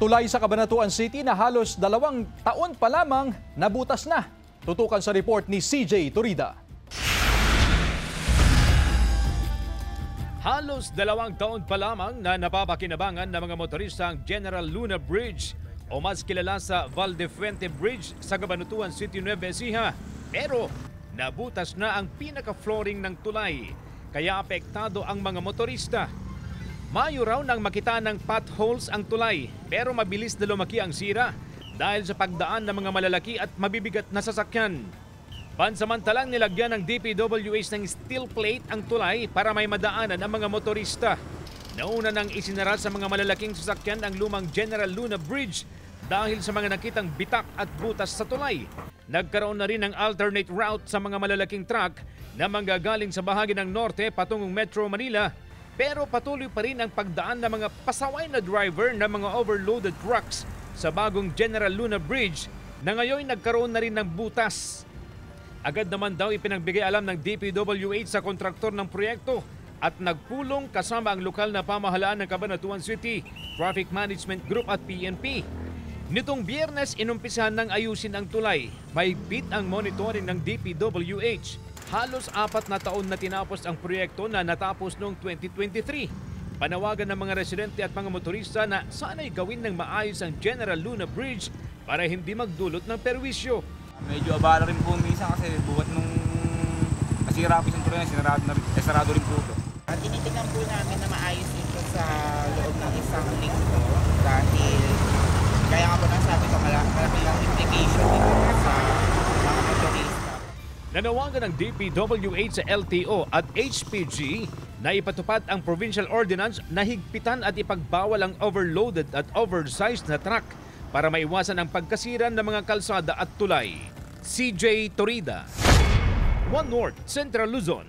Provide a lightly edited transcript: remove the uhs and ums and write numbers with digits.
Tulay sa Cabanatuan City na halos 2 taon pa lamang nabutas na. Tutukan sa report ni CJ Turida. Halos 2 taon pa lamang na napapakinabangan ng mga motorista ang General Luna Bridge o mas kilala sa Valdefuente Bridge sa Cabanatuan City, Nueva Ecija. Pero nabutas na ang pinaka-flooring ng tulay, kaya apektado ang mga motorista. Mayo raw nang makita ng potholes ang tulay, pero mabilis na lumaki ang sira dahil sa pagdaan ng mga malalaki at mabibigat na sasakyan. Pansamantalang nilagyan ng DPWH ng steel plate ang tulay para may madaanan ang mga motorista. Nauna nang isinara sa mga malalaking sasakyan ang lumang General Luna Bridge dahil sa mga nakitang bitak at butas sa tulay. Nagkaroon na rin ng alternate route sa mga malalaking truck na manggagaling sa bahagi ng norte patungong Metro Manila. Pero patuloy pa rin ang pagdaan ng mga pasaway na driver ng mga overloaded trucks sa bagong General Luna Bridge na ngayon nagkaroon na rin ng butas. Agad naman daw ipinagbigay alam ng DPWH sa kontraktor ng proyekto at nagpulong kasama ang lokal na pamahalaan ng Cabanatuan City, Traffic Management Group at PNP. Nitong Biyernes, inumpisahan ng ayusin ang tulay. May bit ang monitoring ng DPWH. Halos 4 na taon na tinapos ang proyekto na natapos noong 2023. Panawagan ng mga residente at mga motorista na sana'y gawin ng maayos ang General Luna Bridge para hindi magdulot ng perwisyo. Medyo abala rin po minsan kasi buhat nung nasira po yung tulay, sarado rin po ito. Tinitingnan po namin na maayos ito sa loob ng isang linggo dahil kaya nga po nasabi ko malaki lang implication dito sa mga motorista. Nanawagan ng DPWH sa LTO at HPG na ipatupad ang provincial ordinance na higpitan at ipagbawal ang overloaded at oversized na truck para maiwasan ang pagkasira ng mga kalsada at tulay. CJ Turida, One North, Central Luzon.